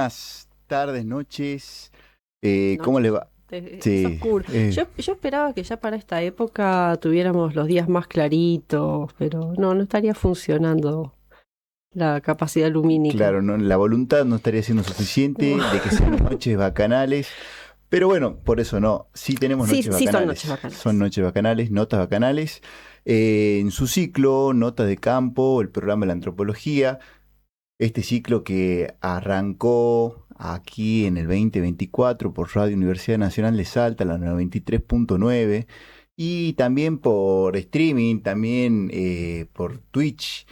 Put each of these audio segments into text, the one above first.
Buenas tardes, noches. ¿Cómo le Noches. va? Es Sí, oscuro. Yo esperaba que ya para esta época tuviéramos los días más claritos, pero no estaría funcionando la capacidad lumínica. claro, no, la voluntad no estaría siendo suficiente de que sean noches bacanales, pero bueno, por eso no, sí tenemos Sí, noches sí son noches bacanales, son bacanales. noches bacanales, notas bacanales. En su ciclo, Notas de Campo, el programa de la antropología, este ciclo que arrancó aquí en el 2024 por Radio Universidad Nacional de Salta, la 93.9, y también por streaming, también por Twitch,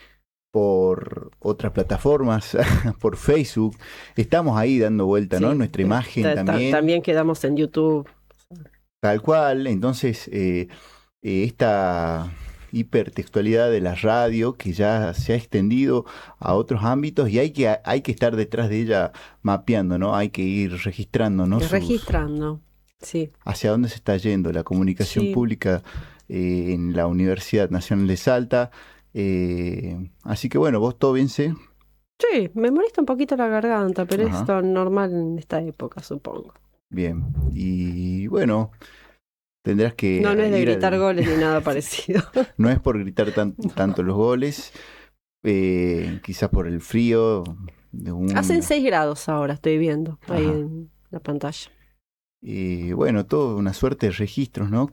por otras plataformas, por Facebook. Estamos ahí dando vuelta, ¿no? Sí, Nuestra imagen también, también quedamos en YouTube. tal cual. Entonces, esta hipertextualidad de la radio que ya se ha extendido a otros ámbitos y hay que estar detrás de ella mapeando, ¿no? Hay que ir registrando, ¿no? Registrando. Sí, Hacia dónde se está yendo la comunicación sí. pública en la Universidad Nacional de Salta. Así que bueno, vos todo bien, sé. Sí, me molesta un poquito la garganta, pero es Ajá, lo normal en esta época, supongo. bien. Y bueno, tendrás No, no que es de ir gritar al... goles ni nada parecido. No es por gritar No. tanto los goles, quizás por el frío de Hacen un... 6 grados ahora, estoy viendo ahí Ajá. en la pantalla. Bueno, toda una suerte de registros, ¿no?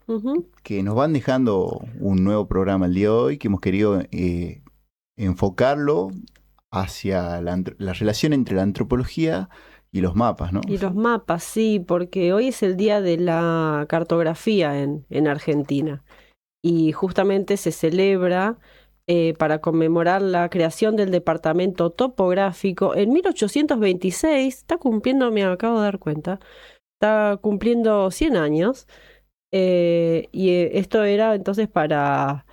Ujú. Que nos van dejando un nuevo programa el día de hoy, que hemos querido enfocarlo hacia la relación entre la antropología y los mapas, ¿no? Y los mapas, sí, porque hoy es el día de la cartografía en Argentina y justamente se celebra para conmemorar la creación del departamento topográfico en 1826. Está cumpliendo, me acabo de dar cuenta, está cumpliendo 100 años. Esto era entonces para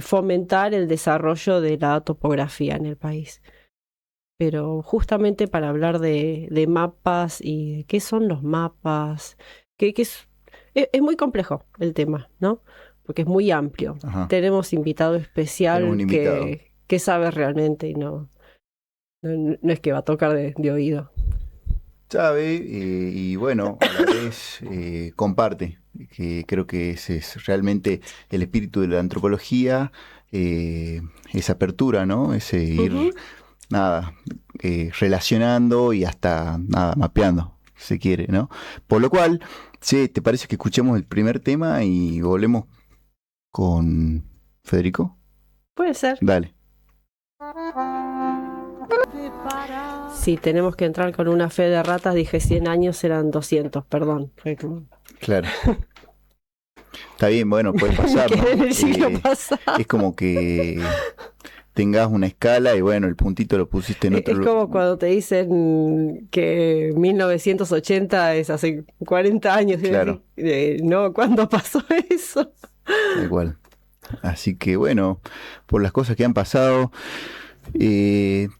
fomentar el desarrollo de la topografía en el país. Pero justamente para hablar de mapas y de qué son los mapas, es muy complejo el tema, ¿no? Porque es muy amplio. Ajá. Tenemos invitado Tenemos un especial invitado. que sabe realmente y no es que va a tocar de oído. Sabe, y bueno, a la vez comparte, que creo que ese es realmente el espíritu de la antropología, esa apertura, ¿no? Ese ir, Ujú. nada, relacionando y hasta, nada, mapeando, si se quiere, ¿no? Por lo cual, sí, ¿te parece que escuchemos el primer tema y volvemos con Federico? Puede ser. Dale. Si tenemos que entrar con una fe de ratas, dije 100 años, eran 200, perdón. Fue como... Claro, está bien, bueno, puede Me pasar, quedé ¿no? en el siglo pasado. Es como que tengas una escala y bueno, el puntito lo pusiste en otro Es como cuando te dicen que 1980 es hace 40 años. Y claro, decís, no, ¿cuándo pasó eso? tal cual. Así que bueno, por las cosas que han pasado,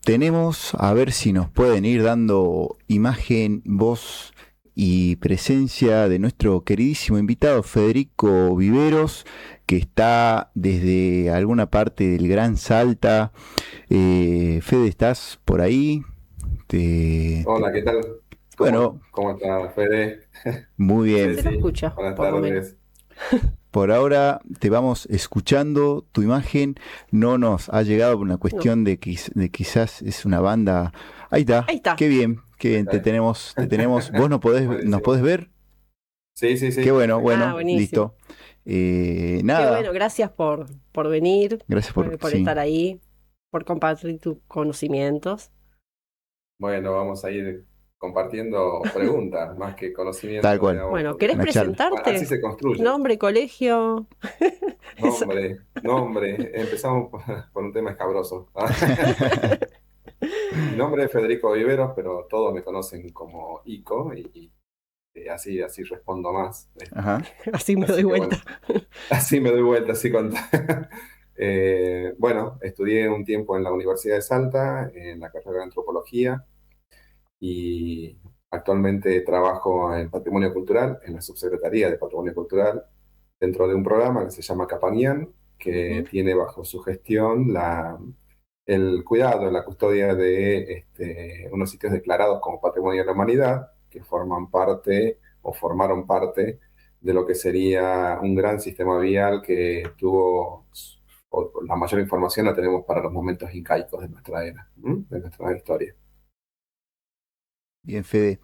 tenemos a ver si nos pueden ir dando imagen, voz y presencia de nuestro queridísimo invitado Federico Viveros, que está desde alguna parte del Gran Salta. Fede, ¿estás por ahí? Hola, ¿qué tal? Bueno, ¿Cómo está, Fede? muy bien. Se lo Ceci, escucha, buenas por lo menos. tardes. Por ahora te vamos escuchando tu imagen. No nos ha llegado por una No. cuestión de quizás es una banda. Ahí está. Ahí está. Qué bien, qué Ahí bien. Te está. tenemos, te tenemos. ¿Vos nos podés Buenísimo. ver? Sí, sí, Qué sí, bueno, Ah, bueno, perfecto. buenísimo. listo. Qué bueno, Nada. gracias por venir, Gracias por. por Sí, estar ahí, por compartir tus conocimientos. Bueno, vamos a ir compartiendo preguntas más que tal conocimientos, cual. digamos, Bueno, ¿querés porque Una charla. bueno, así presentarte? se construye. Nombre, colegio. Eso. Nombre, nombre. Empezamos por un tema escabroso. Mi nombre es Federico Viveros, pero todos me conocen como Ico y así respondo más. Ajá. Así me doy Así que vuelta. bueno. Así me doy vuelta, así con... bueno, estudié un tiempo en la Universidad de Salta, en la carrera de antropología, y actualmente trabajo en Patrimonio Cultural, en la Subsecretaría de Patrimonio Cultural, dentro de un programa que se llama Capanian, que Ujú. tiene bajo su gestión el cuidado, la custodia de unos sitios declarados como Patrimonio de la Humanidad, que forman parte o formaron parte de lo que sería un gran sistema vial que tuvo, o la mayor información la tenemos para los momentos incaicos de nuestra era, de nuestra historia. Bien, Fede.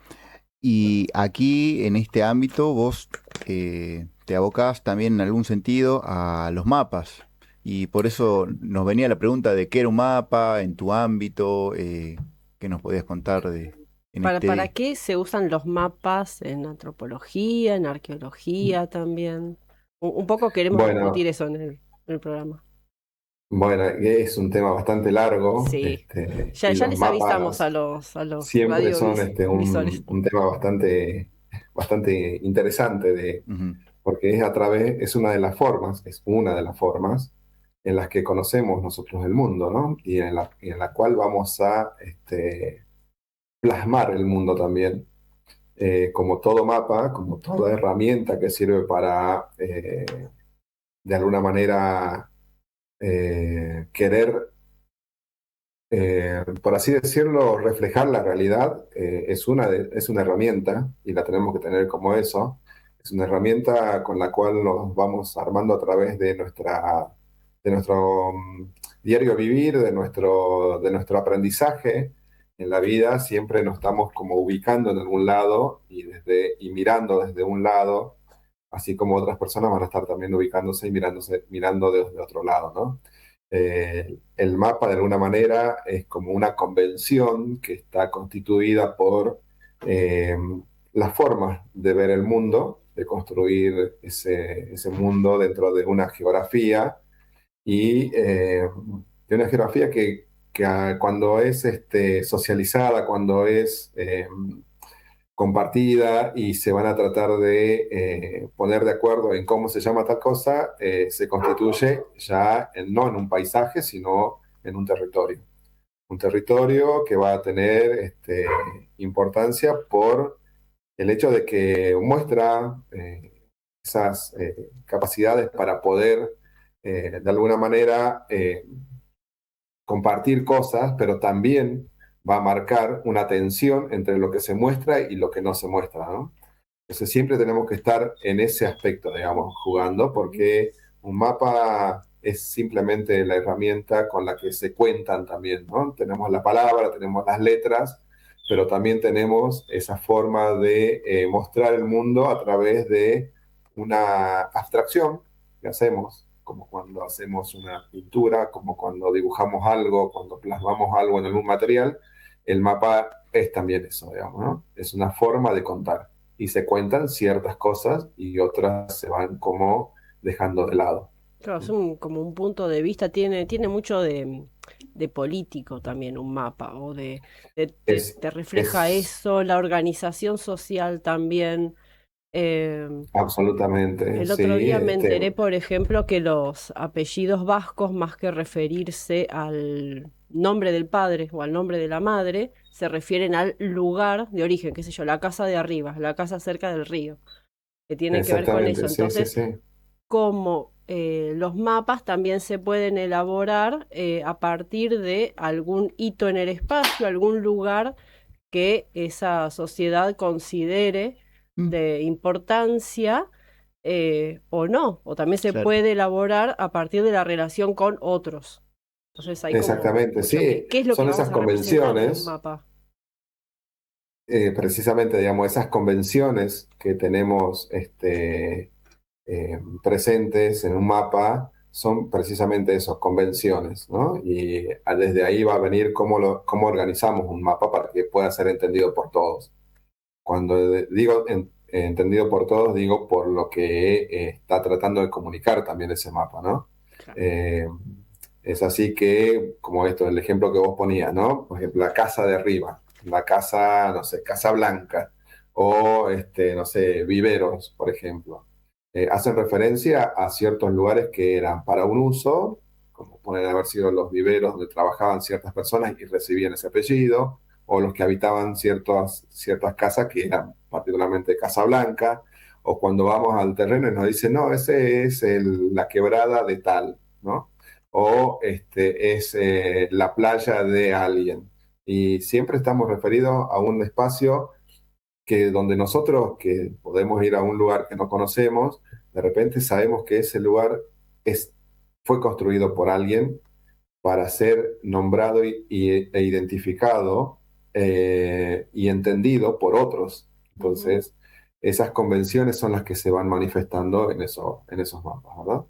Y aquí, en este ámbito, vos te abocás también en algún sentido a los mapas. Y por eso nos venía la pregunta de qué era un mapa en tu ámbito, qué nos podías contar en ¿Para este... qué se usan los mapas en antropología, en arqueología también? Un poco queremos discutir Bueno, eso en el programa. bueno, es un tema bastante largo, Sí, y ya los les avisamos mapas a los siempre son radiovisores. un tema bastante interesante Ujú. porque es es una de las formas en las que conocemos nosotros el mundo, ¿no? Y en la cual vamos a plasmar el mundo también, como todo mapa, como toda herramienta que sirve para, de alguna manera, querer, por así decirlo, reflejar la realidad. Es una herramienta y la tenemos que tener como eso. Es una herramienta con la cual nos vamos armando a través de nuestro diario vivir, de nuestro aprendizaje en la vida. Siempre nos estamos como ubicando en algún lado y mirando desde un lado, así como otras personas van a estar también ubicándose y mirando desde otro lado, ¿no? El mapa, de alguna manera, es como una convención que está constituida por eh, las formas de ver el mundo, de construir ese mundo dentro de una geografía y de una geografía que cuando es socializada, cuando es compartida y se van a tratar de poner de acuerdo en cómo se llama tal cosa, se constituye ya no en un paisaje, sino en un territorio. Un territorio que va a tener importancia por el hecho de que muestra esas capacidades para poder, de alguna manera, compartir cosas, pero también va a marcar una tensión entre lo que se muestra y lo que no se muestra, ¿no? Entonces siempre tenemos que estar en ese aspecto, digamos, jugando, porque un mapa es simplemente la herramienta con la que se cuentan también, ¿no? Tenemos la palabra, tenemos las letras, pero también tenemos esa forma de mostrar el mundo a través de una abstracción que hacemos, como cuando hacemos una pintura, como cuando dibujamos algo, cuando plasmamos algo en algún material. El mapa es también eso, digamos, ¿no? Es una forma de contar y se cuentan ciertas cosas y otras se van como dejando de lado. Claro, es como un punto de vista, tiene mucho de político también un mapa, o Es, te refleja es eso, la organización social también. em, absolutamente, El otro sí, día me enteré, por ejemplo, que los apellidos vascos, más que referirse al nombre del padre o al nombre de la madre, se refieren al lugar de origen, qué sé yo, la casa de arriba, la casa cerca del río, que tiene que ver con eso. exactamente, sí, sí, Entonces, sí, como los mapas también se pueden elaborar a partir de algún hito en el espacio, algún lugar que esa sociedad considere Mm, de importancia o no, o también se claro. puede elaborar a partir de la relación con otros. Entonces hay como exactamente, mucho sí, qué es lo que son vamos esas a representar en un convenciones, mapa. precisamente, digamos, esas convenciones que tenemos presentes en un mapa son precisamente esas convenciones, ¿no? Y desde ahí va a venir cómo organizamos un mapa para que pueda ser entendido por todos. Cuando digo entendido por todos, digo por lo que está tratando de comunicar también ese mapa, ¿no? Claro. Eh, es así que, como esto, el ejemplo que vos ponías, ¿no? Por ejemplo, la casa de arriba, la casa, no sé, Casa Blanca, o, no sé, Viveros, por ejemplo. Hacen referencia a ciertos lugares que eran para un uso, como pueden haber sido los viveros donde trabajaban ciertas personas y recibían ese apellido, o los que habitaban ciertas casas que eran particularmente Casa Blanca, o cuando vamos al terreno y nos dicen, no, ese es la quebrada de tal, ¿no? o es la playa de alguien. Y siempre estamos referidos a un espacio que donde nosotros que podemos ir a un lugar que no conocemos, de repente sabemos que ese lugar fue construido por alguien para ser nombrado e identificado y entendido por otros. Ujú. Entonces, esas convenciones son las que se van manifestando en esos mapas, ¿verdad?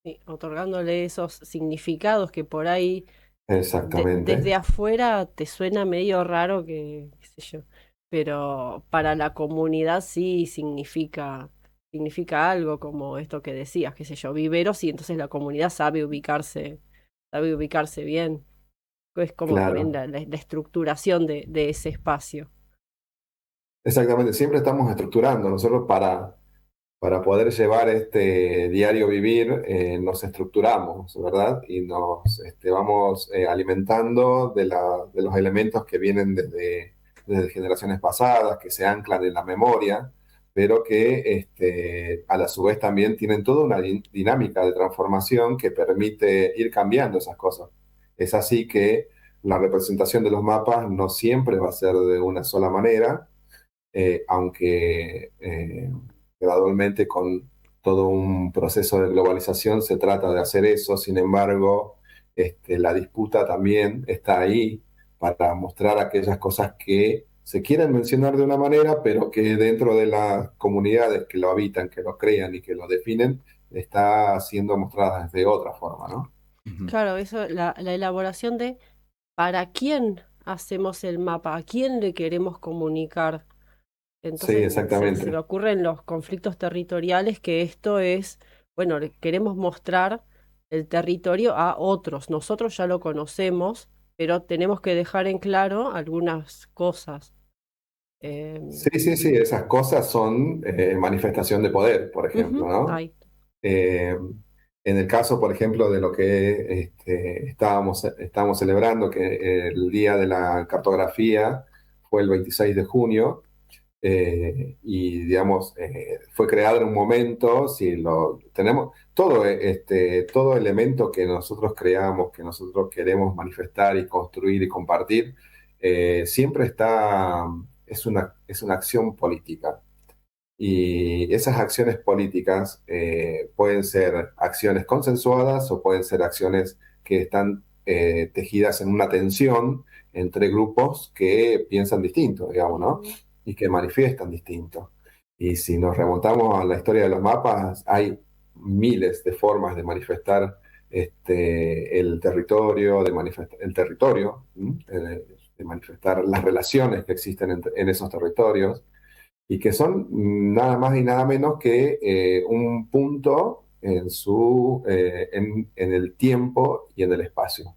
Sí, otorgándole esos significados que por ahí desde Exactamente, afuera te suena medio raro que, qué sé yo, pero para la comunidad sí significa algo como esto que decías, qué sé yo, viveros, y entonces la comunidad sabe ubicarse bien. Es como también claro. la estructuración de ese espacio. Exactamente, siempre estamos estructurando. Nosotros para poder llevar este diario vivir, nos estructuramos, ¿verdad? Y nos vamos alimentando de los elementos que vienen desde generaciones pasadas, que se anclan en la memoria, pero que a la su vez también tienen toda una dinámica de transformación que permite ir cambiando esas cosas. Es así que la representación de los mapas no siempre va a ser de una sola manera, aunque gradualmente con todo un proceso de globalización se trata de hacer eso. Sin embargo, la disputa también está ahí para mostrar aquellas cosas que se quieren mencionar de una manera, pero que dentro de las comunidades que lo habitan, que lo crean y que lo definen, está siendo mostrada de otra forma, ¿no? Ujú. Claro, eso, la elaboración de para quién hacemos el mapa, a quién le queremos comunicar. Sí, Entonces se me exactamente. ocurren los conflictos territoriales que esto es, bueno, queremos mostrar el territorio a otros. Nosotros ya lo conocemos, pero tenemos que dejar en claro algunas cosas. Sí, Em, sí, sí, esas cosas son manifestación de poder, por ejemplo, Ujú, ¿no? ahí. Eh, en el caso, por ejemplo, de lo que estábamos celebrando, que el día de la cartografía fue el 26 de junio, y digamos, fue creado en un momento, si lo tenemos, todo elemento que nosotros creamos, que nosotros queremos manifestar y construir y compartir, siempre es una acción política. Y esas acciones políticas pueden ser acciones consensuadas o pueden ser acciones que están tejidas en una tensión entre grupos que piensan distinto, digamos, ¿no? Ujú. Y que manifiestan distinto. Y si nos remontamos a la historia de los mapas, hay miles de formas de manifestar el territorio, de manifestar las relaciones que existen en esos territorios y que son nada más y nada menos que un punto en el tiempo y en el espacio.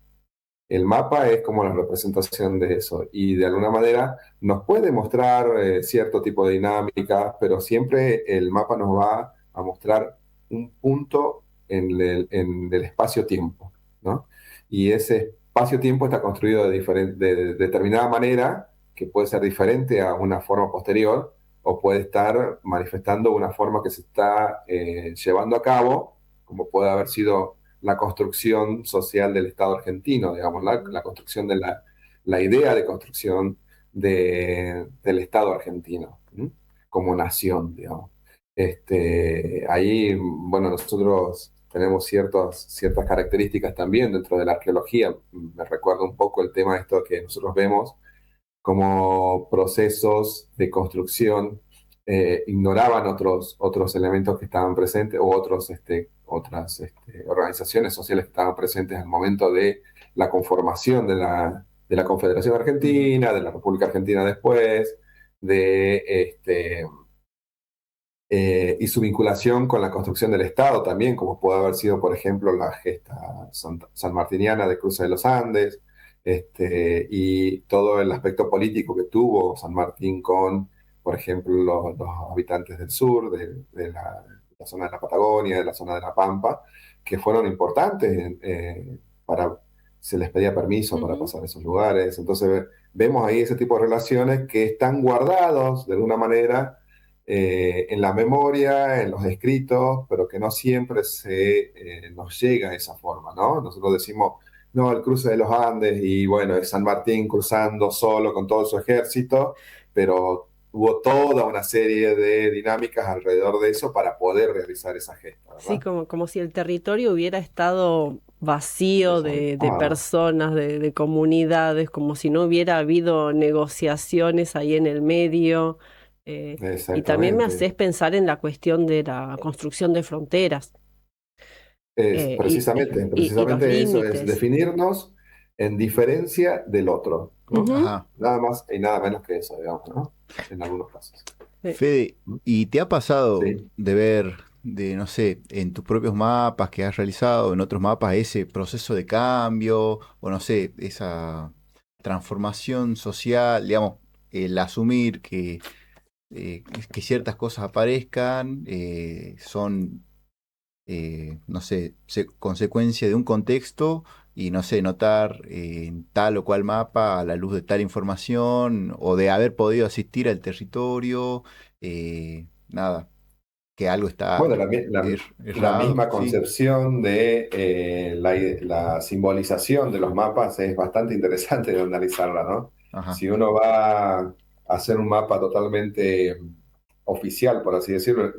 El mapa es como la representación de eso y de alguna manera nos puede mostrar cierto tipo de dinámica, pero siempre el mapa nos va a mostrar un punto en el espacio-tiempo, ¿no? Y ese espacio-tiempo está construido de determinada manera, que puede ser diferente a una forma posterior, o puede estar manifestando una forma que se está llevando a cabo, como puede haber sido la construcción social del Estado argentino, digamos, Ujú. la construcción de la idea de construcción del Estado argentino, ¿m? Como nación, digamos. Ahí, bueno, nosotros tenemos ciertas características también dentro de la arqueología. Me recuerda un poco el tema de esto que nosotros vemos como procesos de construcción ignoraban otros elementos que estaban presentes o otras organizaciones sociales que estaban presentes al momento de la conformación de la Confederación Ujú. Argentina, de la República Argentina después, de, y su vinculación con la construcción del Estado también, como puede haber sido, por ejemplo, la gesta sanmartiniana de Cruce de los Andes, y todo el aspecto político que tuvo San Martín con, por ejemplo, los habitantes del sur, de la zona de la Patagonia, de la zona de la Pampa, que fueron importantes para, se les pedía permiso para Ujú. pasar a esos lugares. Entonces vemos ahí ese tipo de relaciones que están guardados de alguna manera en la memoria, en los escritos, pero que no siempre nos llega de esa forma, ¿no? Nosotros decimos, no, el cruce de los Andes y bueno, es San Martín cruzando solo con todo su ejército, pero hubo toda una serie de dinámicas alrededor de eso para poder realizar esa gesta, Sí, ¿verdad? como si el territorio hubiera estado vacío de Deshabitado. personas, de comunidades, como si no hubiera habido negociaciones ahí en el medio. Y también me Exactamente. haces pensar en la cuestión de la construcción de fronteras Es eh, y, y, precisamente, y los precisamente eso es límites. definirnos en diferencia del otro, ¿no? Ujú. Ajá. Nada más y nada menos que eso, digamos, ¿no? En algunos casos. Fede, ¿y te ha pasado Sí. de ver, de no sé, en tus propios mapas que has realizado, en otros mapas, ese proceso de cambio, o no sé, esa transformación social, digamos, el asumir que ciertas cosas aparezcan, son no sé, consecuencia de un contexto y, no sé, notar en tal o cual mapa a la luz de tal información o de haber podido asistir al territorio, nada, que algo está Bueno, la errado, misma sí, concepción de la simbolización de los mapas es bastante interesante de analizarla, ¿no? ajá, Si uno va a hacer un mapa totalmente oficial, por así decirlo,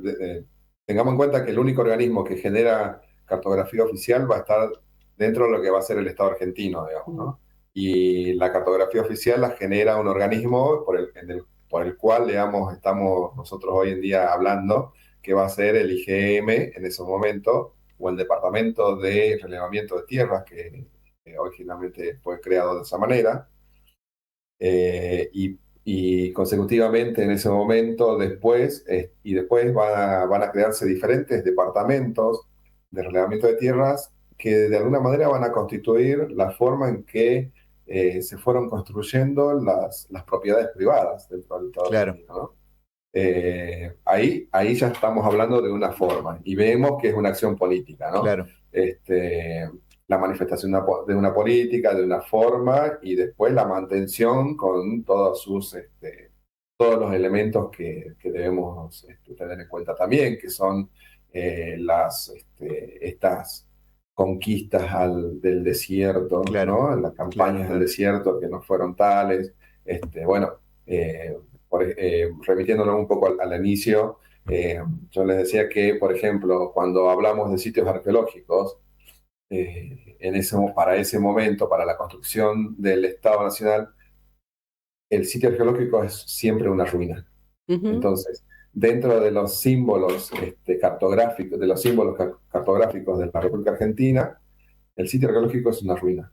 tengamos en cuenta que el único organismo que genera cartografía oficial va a estar dentro de lo que va a ser el Estado argentino, digamos, Mm, ¿no? Y la cartografía oficial la genera un organismo por el cual, digamos, estamos nosotros hoy en día hablando, que va a ser el IGM en ese momento, o el Departamento de Relevamiento de Tierras, que originalmente fue creado de esa manera, y consecutivamente en ese momento después, y después van a crearse diferentes departamentos de relevamiento de tierras que de alguna manera van a constituir la forma en que se fueron construyendo las propiedades privadas dentro del Estado claro, argentino, ¿no? Ahí ya estamos hablando de una forma y vemos que es una acción política, ¿no? claro, Este, la manifestación de una política, de una forma y después la mantención con todos los elementos que debemos tener en cuenta también, que son estas conquistas del desierto, claro, ¿no? Las claro, campañas del claro, desierto que no fueron tales. Bueno, remitiéndonos un poco al inicio, yo les decía que, por ejemplo, cuando hablamos de sitios arqueológicos, para ese momento, para la construcción del Estado Nacional, el sitio arqueológico es siempre una ruina. ujú, Entonces, dentro de los símbolos cartográficos, de los símbolos cartográficos de la República Argentina, el sitio arqueológico es una ruina.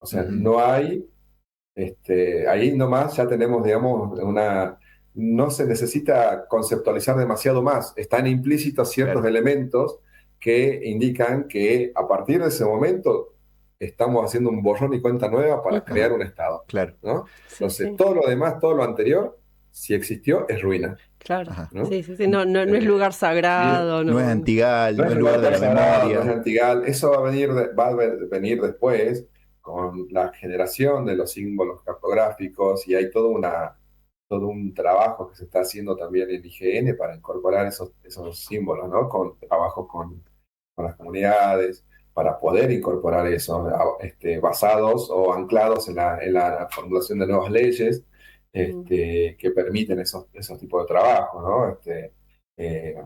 O sea, ujú, no hay ahí nomás ya tenemos, digamos, no se necesita conceptualizar demasiado más. Están implícitos ciertos claro, elementos que indican que a partir de ese momento estamos haciendo un borrón y cuenta nueva para ujú. crear un Estado, claro, ¿no? Sí, Entonces, sí, todo lo demás, todo lo anterior, si existió, es ruina, claro. ajá. ¿no? Sí, sí, sí. No, no, no es Eh, lugar y sagrado, No es no. Antigal, no no es es un lugar de lugar la sagrado, no es memoria, antigal. Eso venir después con la generación de los símbolos cartográficos y hay todo un trabajo que se está haciendo también en IGN para incorporar esos símbolos, ¿no? Con trabajos con las comunidades, para poder incorporar eso, basados o anclados en la formulación de nuevas leyes Mm, que permiten esos tipos de trabajo, ¿no? Eh,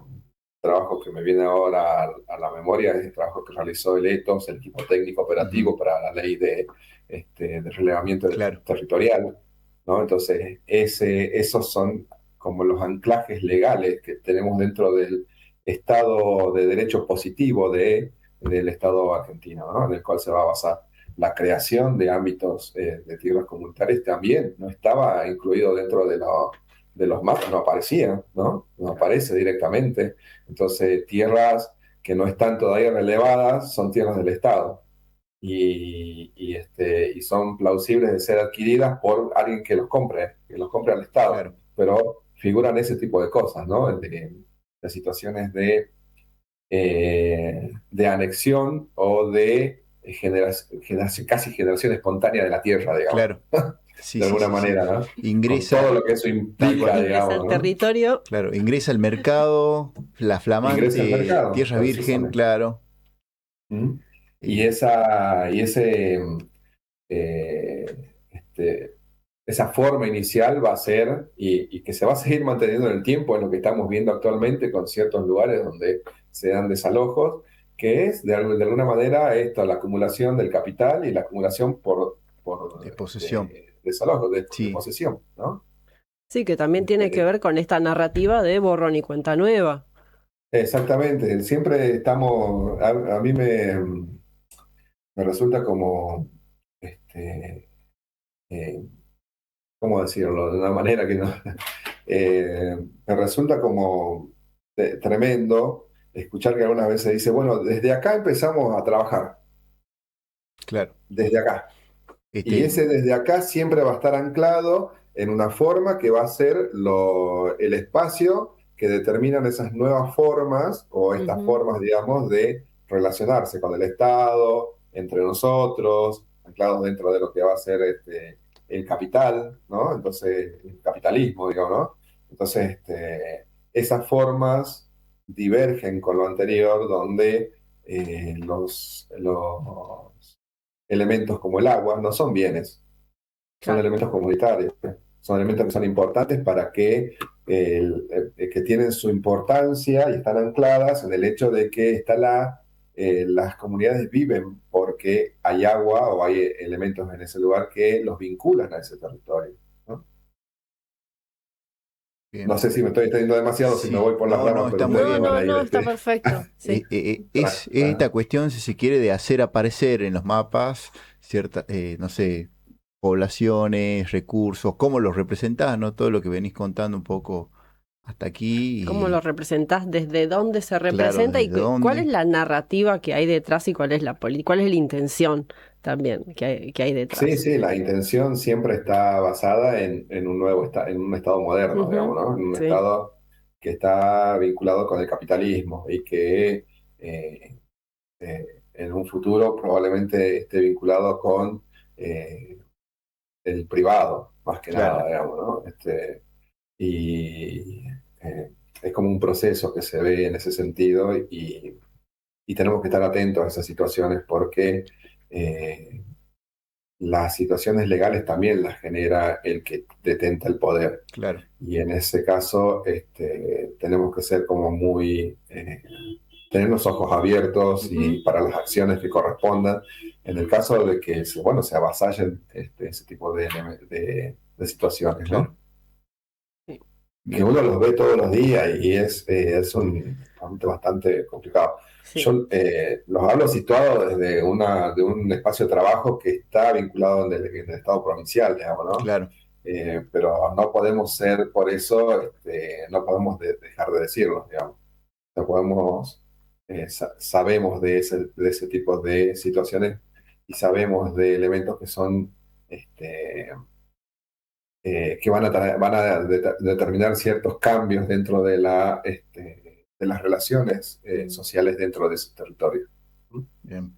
trabajo que me viene ahora a la memoria es el trabajo que realizó el ETOS, el equipo técnico ujú, operativo para la ley de relevamiento claro, territorial, ¿no? Entonces, esos son como los anclajes legales que tenemos dentro del Estado de Derecho positivo del Estado argentino, ¿no? En el cual se va a basar la creación de ámbitos de tierras comunitarias también, no estaba incluido dentro de los mapas, no aparecía, ¿no? No claro, aparece directamente. Entonces, tierras que no están todavía relevadas son tierras del Estado y son plausibles de ser adquiridas por alguien que los compre al Estado, claro, pero figuran ese tipo de cosas, ¿no? De situaciones de anexión o de casi generación espontánea de la tierra, digamos. claro. Sí, de sí, alguna sí, sí. manera, ¿no? Con Ingresa, todo lo que eso implica, Ingresa digamos, al ¿no? territorio. claro, ingresa al mercado, la Ingresa al flamante mercado, tierra virgen, precisamente. claro. ¿Mm? Y Eh, eh, este, esa forma inicial va a ser, y que se va a seguir manteniendo en el tiempo, es lo que estamos viendo actualmente con ciertos lugares donde se dan desalojos, que es de alguna manera esto, la acumulación del capital y la acumulación de por posesión, desalojos, de sí, posesión, ¿no? Sí, que también tiene que Este, ver con esta narrativa de borrón y cuenta nueva. exactamente, siempre estamos, a mí me resulta como, este, eh, ¿cómo decirlo? De una manera que no, me resulta como tremendo escuchar que algunas veces dice, bueno, desde acá empezamos a trabajar, claro. desde acá. Y Este, ese desde acá siempre va a estar anclado en una forma que va a ser el espacio que determinan esas nuevas formas o estas Ujú. formas, digamos, de relacionarse con el Estado, entre nosotros, anclados dentro de lo que va a ser el capital, ¿no? Entonces, el capitalismo, digamos, ¿no? Entonces, esas formas divergen con lo anterior, donde los elementos como el agua no son bienes, son Claro, elementos comunitarios, son elementos que son importantes para que tienen su importancia y están ancladas en el hecho de que las comunidades viven porque hay agua o hay elementos en ese lugar que los vinculan a ese territorio, ¿no? bien. No sé si me estoy extendiendo demasiado, si me Sí, voy por las no, ramas, no, pero está muy ustedes no, me bien. van no, a ir no, está perfecto. Sí. Es esta Ajá. cuestión, si se quiere, de hacer aparecer en los mapas ciertas, no sé, poblaciones, recursos, cómo los representás, ¿no? Todo lo que venís contando un poco hasta ¿Cómo lo aquí y, representás? ¿Desde dónde se claro, representa? ¿Y desde cuál es dónde. la narrativa que hay detrás y cuál es cuál es la intención también que hay Sí, detrás? sí, la intención siempre está basada en un en un estado moderno, digamos, Ujú. ¿no? En un Sí, estado que está vinculado con el capitalismo y que eh, en un futuro probablemente esté vinculado con eh, el privado, más que Claro, nada, digamos, ¿no? Y es como un proceso que se ve en ese sentido y tenemos que estar atentos a esas situaciones porque eh, las situaciones legales también las genera el que detenta el poder. claro, Y en ese caso, tenemos que ser como tener los ojos abiertos y ujú, para las acciones que correspondan. En el caso de que, bueno, se avasallen ese tipo de situaciones, claro. ¿no? sí, Que Bien, uno los ve todos los días y es un ámbito bastante complicado. sí. Yo los hablo situados desde de un espacio de trabajo que está vinculado en el Estado provincial, digamos, ¿no? claro, Pero no podemos ser, por eso, no podemos dejar de decirlo, digamos. No podemos, sabemos de ese tipo de situaciones y sabemos de elementos que son este, que van a determinar ciertos cambios dentro de las relaciones Mm. sociales dentro de ese territorio. ¿Mm? bien.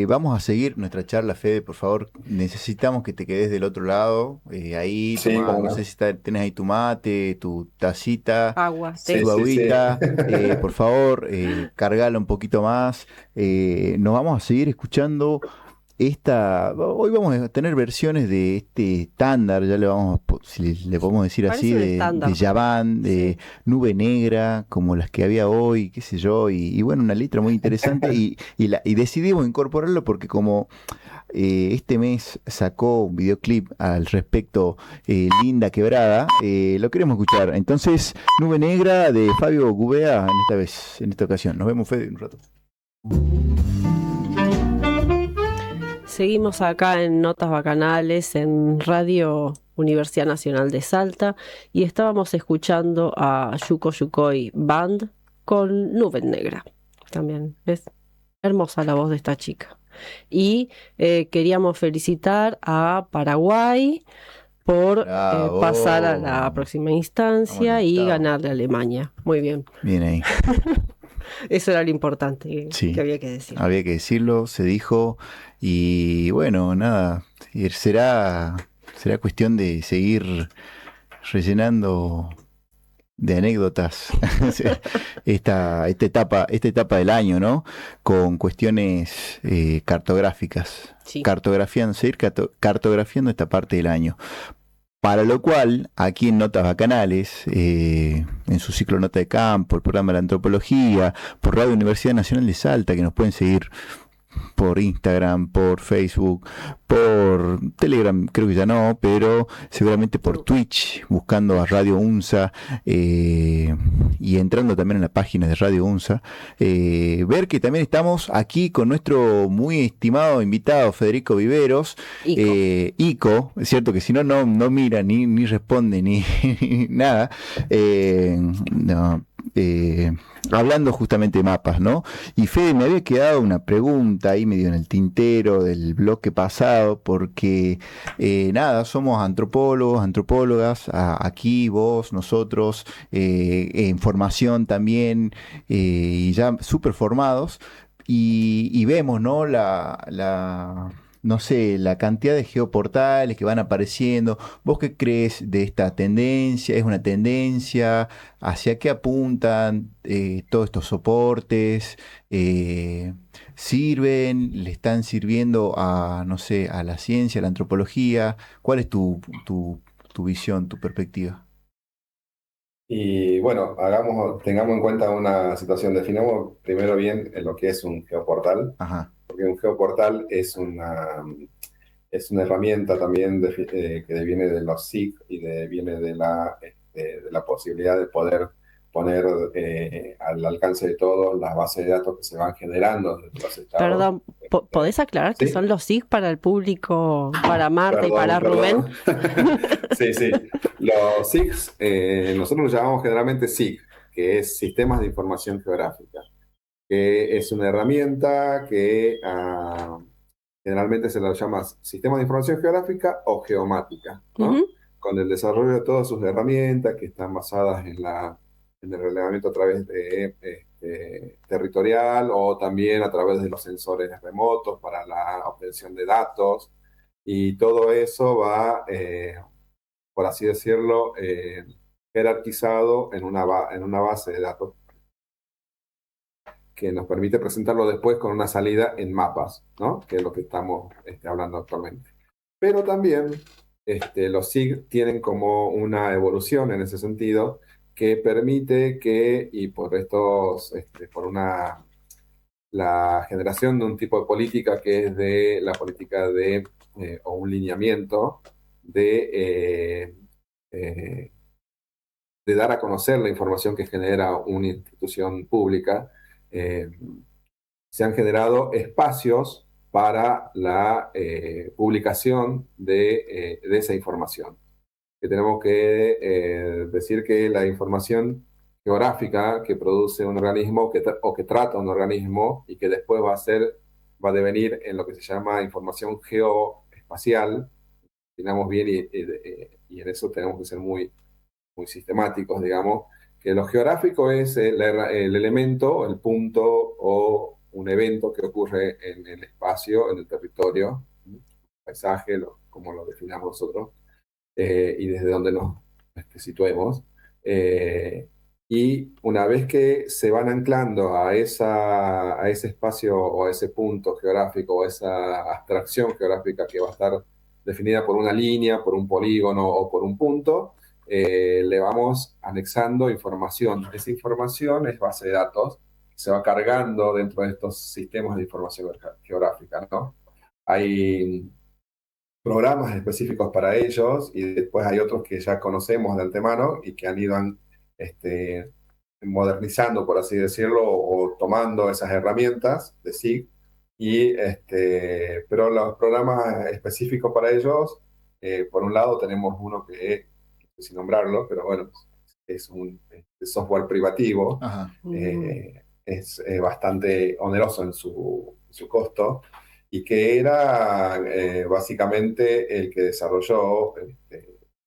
Vamos a seguir nuestra charla, Fede, por favor. Necesitamos que te quedes del otro lado. Ahí, Sí, toma, cómo no sé no. si tenés ahí tu mate, tu tacita, Agua, Sí, té. tu sí, sí. agüita. Por favor, cargala un poquito más. Nos vamos a seguir escuchando hoy vamos a tener versiones de este estándar, ya le vamos, si le podemos decir así, Parece un de estándar. Yaván, de Sí. Nube Negra, como las que había hoy, qué sé yo, y bueno, una letra muy interesante y decidimos incorporarlo porque como este mes sacó un videoclip al respecto, Linda Quebrada, lo queremos escuchar. Entonces, Nube Negra de Fabio Gubea en esta ocasión. Nos vemos, Fede, en un rato. Seguimos acá en Notas Bacanales, en Radio Universidad Nacional de Salta, y estábamos escuchando a Yuko Yukoi Band con Nube Negra. También es hermosa la voz de esta chica. Y queríamos felicitar a Paraguay por pasar a la Bravo. próxima Vamos instancia al y octavo. ganarle a Alemania. Muy bien. Bien ahí. Eso era lo importante que Sí, había que decir. había que decirlo, se dijo. Y bueno, nada, será cuestión de seguir rellenando de anécdotas esta etapa del año, ¿no? Con cuestiones cartográficas, Sí. seguir cartografiando esta parte del año. Para lo cual, aquí en Notas Bacanales, en su ciclo Nota de Campo, el programa de la Antropología, por Radio Universidad Nacional de Salta, que nos pueden seguir por Instagram, por Facebook, por Telegram, creo que ya no, pero seguramente por Twitch, buscando a Radio UNSA y entrando también en la página de Radio UNSA, ver que también estamos aquí con nuestro muy estimado invitado Federico Viveros, Ico, es cierto que si no, no mira, ni responde, ni nada, hablando justamente de mapas, ¿no? Y Fede, me había quedado una pregunta ahí medio en el tintero del bloque pasado, porque nada, somos antropólogos, antropólogas, aquí vos, nosotros, en formación también, y ya súper formados, y vemos, ¿no? No sé, la cantidad de geoportales que van apareciendo. ¿Vos qué crees de esta tendencia? ¿Es una tendencia? ¿Hacia qué apuntan todos estos soportes? ¿Sirven? ¿Le están sirviendo a, no sé, a la ciencia, a la antropología? ¿Cuál es tu visión, tu perspectiva? Y bueno, tengamos en cuenta una situación, definamos primero bien lo que es un geoportal, Ajá. porque un geoportal es una herramienta también que viene de los SIG y viene de la posibilidad de poder poner al alcance de todos las bases de datos que se van generando desde los estados. Perdón, ¿podés aclarar qué son ¿Sí? los SIG para el público, para Marta y para Rubén? Perdón. Sí, sí. Los SIGs, nosotros los llamamos generalmente SIG, que es Sistemas de Información Geográfica, que es una herramienta que generalmente se la llama Sistemas de Información Geográfica o Geomática, ¿no? Ujú. Con el desarrollo de todas sus herramientas que están basadas en el relevamiento a través de territorial o también a través de los sensores remotos para la obtención de datos. Y todo eso va, por así decirlo, jerarquizado en una base de datos que nos permite presentarlo después con una salida en mapas, ¿no? Que es lo que estamos hablando actualmente. Pero también los SIG tienen como una evolución en ese sentido que permite que, y por la generación de un tipo de política que es de la política o un lineamiento de, de dar a conocer la información que genera una institución pública, eh, se han generado espacios para la publicación de esa información. Que tenemos que decir que la información geográfica que produce un organismo o que trata un organismo y que después va a devenir en lo que se llama información geoespacial, digamos bien, y en eso tenemos que ser muy sistemáticos, digamos, que lo geográfico es el elemento, el punto o un evento que ocurre en el espacio, en el territorio, paisaje, como lo definamos nosotros, y desde donde nos situemos. Y una vez que se van anclando a ese espacio o a ese punto geográfico o a esa abstracción geográfica que va a estar definida por una línea, por un polígono o por un punto, le vamos anexando información. Esa información es base de datos que se va cargando dentro de estos sistemas de información geográfica, ¿no? Hay programas específicos para ellos y después hay otros que ya conocemos de antemano y que han ido este, modernizando, por así decirlo, o tomando esas herramientas de SIG. Pero los programas específicos para ellos, por un lado tenemos uno que, sin nombrarlo, pero bueno, es un software privativo, Ajá. es bastante oneroso en su costo y que era básicamente el que desarrolló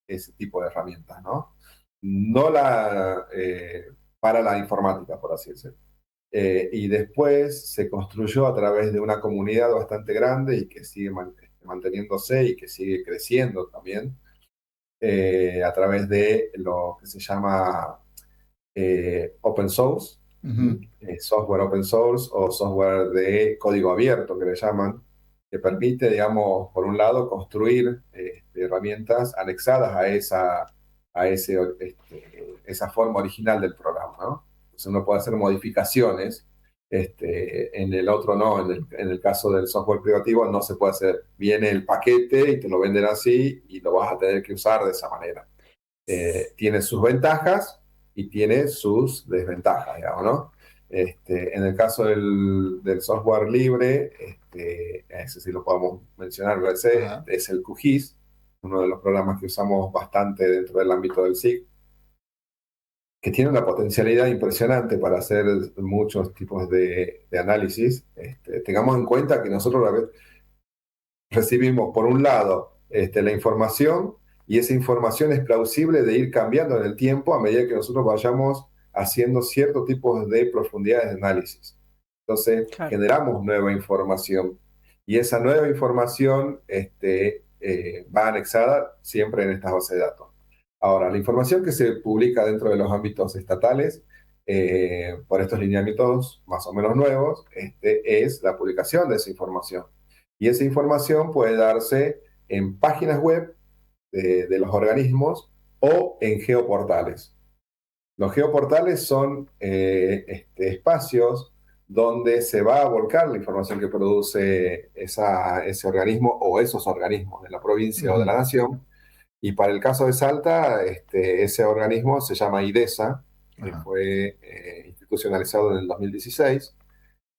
ese tipo de herramientas, ¿no? No para la informática, por así decirlo. Y después se construyó a través de una comunidad bastante grande y que sigue manteniéndose y que sigue creciendo también a través de lo que se llama open source, software open source o software de código abierto que le llaman, que permite, digamos, por un lado, construir herramientas anexadas esa forma original del programa, ¿no? Entonces uno puede hacer modificaciones, en el otro no, en el caso del software privativo no se puede hacer. Viene el paquete y te lo venden así y lo vas a tener que usar de esa manera. Tiene sus ventajas y tiene sus desventajas, digamos, ¿no? En el caso del software libre, ese sí lo podemos mencionar, es el QGIS, uno de los programas que usamos bastante dentro del ámbito del SIG, que tiene una potencialidad impresionante para hacer muchos tipos de análisis. Tengamos en cuenta que nosotros recibimos, por un lado, la información, y esa información es plausible de ir cambiando en el tiempo a medida que nosotros vayamos haciendo ciertos tipos de profundidades de análisis. Entonces, Claro. generamos nueva información, y esa nueva información va anexada siempre en estas bases de datos. Ahora, la información que se publica dentro de los ámbitos estatales, por estos lineamientos más o menos nuevos, es la publicación de esa información. Y esa información puede darse en páginas web de los organismos o en geoportales. Los geoportales son espacios donde se va a volcar la información que produce ese organismo o esos organismos de la provincia o de la nación. Y para el caso de Salta, ese organismo se llama IDESA, que fue institucionalizado en el 2016,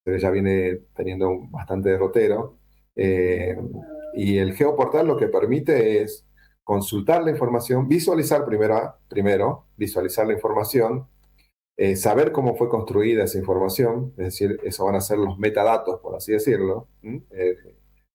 pero ya viene teniendo bastante derrotero. Y el geoportal lo que permite es consultar la información, visualizar primero visualizar la información, saber cómo fue construida esa información, es decir, eso van a ser los metadatos, por así decirlo,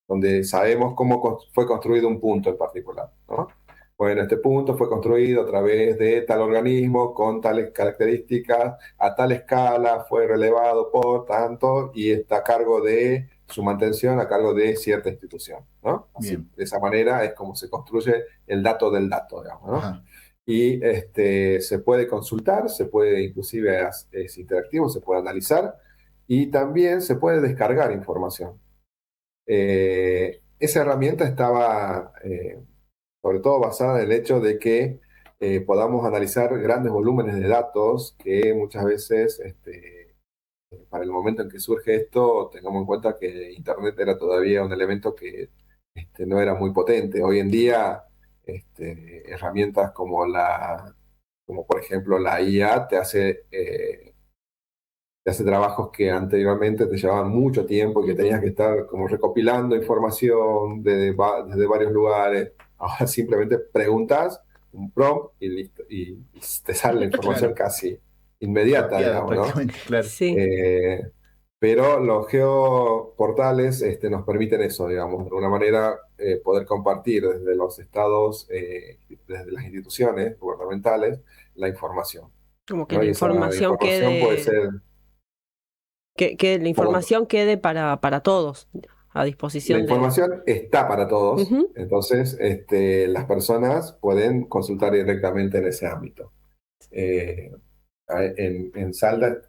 donde sabemos cómo fue construido un punto en particular, ¿no? Bueno, este punto fue construido a través de tal organismo, con tales características, a tal escala, fue relevado por tanto, y está a cargo de su mantención, a cargo de cierta institución, ¿no? Así, de esa manera es como se construye el dato del dato, digamos, ¿no? Y se puede consultar, se puede inclusive, es interactivo, se puede analizar, y también se puede descargar información. Esa herramienta estaba sobre todo basada en el hecho de que podamos analizar grandes volúmenes de datos que muchas veces, para el momento en que surge esto, tengamos en cuenta que Internet era todavía un elemento que no era muy potente. Hoy en día, herramientas como por ejemplo la IA te hace trabajos que anteriormente te llevaban mucho tiempo y que tenías que estar como recopilando información desde varios lugares. Ahora simplemente preguntas un prompt y listo, y te sale la información casi inmediata, digamos, ¿no? Claro. Sí. Pero los geoportales nos permiten eso, digamos, de alguna manera poder compartir desde los estados, desde las instituciones gubernamentales, la información. Como que ¿no? la Y esa información información puede ser... que la información quede para todos a La disposición de... información está para todos, Ujú. entonces las personas pueden consultar directamente en ese ámbito. En Salda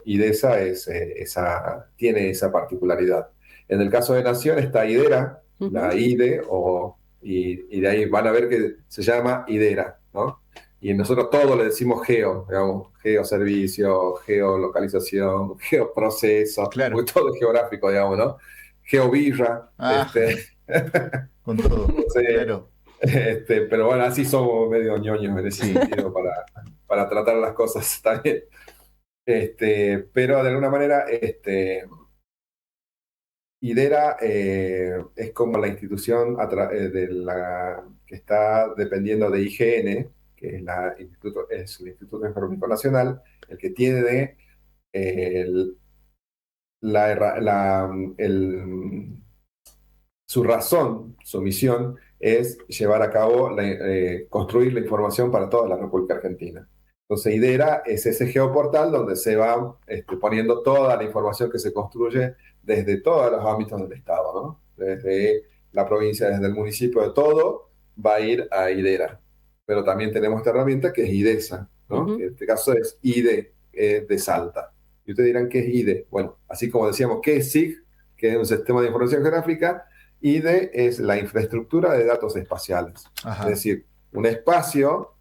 IDESA tiene esa particularidad. En el caso de Nación está IDERA, la IDE, y de ahí van a ver que se llama IDERA, ¿no? Y nosotros todo le decimos geo, digamos, geoservicio, geolocalización, geoproceso, Claro. porque todo es geográfico, digamos, ¿no? Geobirra, con todo, entonces, claro. Pero bueno, así somos medio ñoños en ese sentido para tratar las cosas también. Pero de alguna manera, IDERA es como la institución que está dependiendo de IGN, que es el Instituto Geográfico Nacional, el que tiene su razón, su misión, es llevar a cabo, construir la información para toda la República Argentina. Entonces, IDERA es ese geoportal donde se va poniendo toda la información que se construye desde todos los ámbitos del Estado, ¿no? desde la provincia, desde el municipio, de todo, va a ir a IDERA. Pero también tenemos esta herramienta que es IDESA, ¿no? Que en este caso es IDE de Salta. Y ustedes dirán, ¿qué es IDE? Bueno, así como decíamos, ¿qué es SIG? Que es un sistema de información geográfica. IDE es la infraestructura de datos espaciales. Ajá. Es decir, un espacio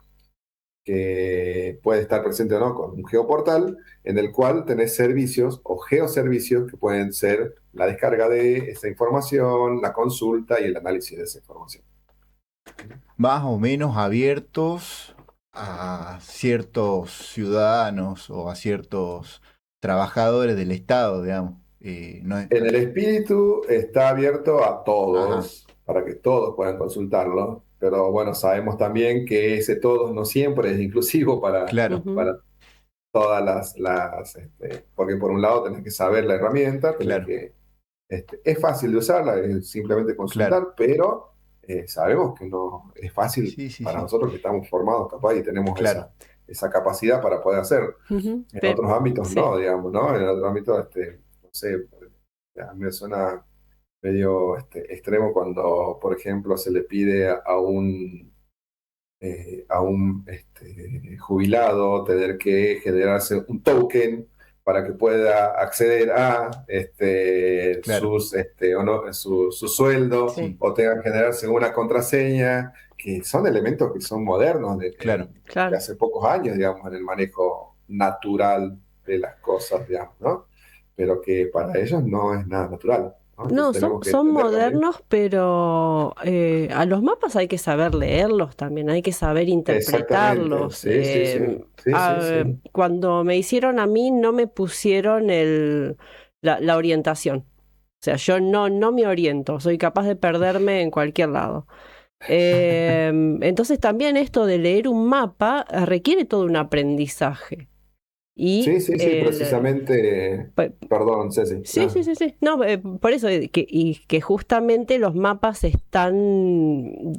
que puede estar presente o no con un geoportal, en el cual tenés servicios o geoservicios que pueden ser la descarga de esa información, la consulta y el análisis de esa información. Más o menos abiertos a ciertos ciudadanos o a ciertos trabajadores del Estado, digamos. No es... En el espíritu está abierto a todos, para que todos puedan consultarlo, pero bueno, sabemos también que ese todos no siempre es inclusivo Claro, para todas porque por un lado tenés que saber la herramienta, tenés claro, que, es fácil de usarla, es simplemente consultar, claro. pero sabemos que no es fácil Sí, sí, para sí, nosotros que estamos formados capaz y tenemos claro. esa capacidad para poder hacer. Ujú. En Pero, otros ámbitos sí. no, digamos, ¿no? En otros ámbitos, no sé, a mí me suena medio extremo cuando, por ejemplo, se le pide a un jubilado tener que generarse un token para que pueda acceder a Claro. su sueldo, Sí. o tenga que generarse una contraseña, que son elementos que son modernos Claro. de Claro. hace pocos años, digamos, en el manejo natural de las cosas, digamos, ¿no? Pero que para ellos no es nada natural, ¿no? No, Entonces tenemos que son entender también. modernos, pero a los mapas hay que saber leerlos también, hay que saber Exactamente, interpretarlos. sí, sí, sí, sí, sí, sí. Cuando me hicieron a mí, no me pusieron la orientación. O sea, yo no me oriento, soy capaz de perderme en cualquier lado. Entonces también esto de leer un mapa requiere todo un aprendizaje. Y Sí, sí, sí, precisamente, pe- perdón, Ceci. Sí, No. sí, sí, sí. No, por eso, y que justamente los mapas están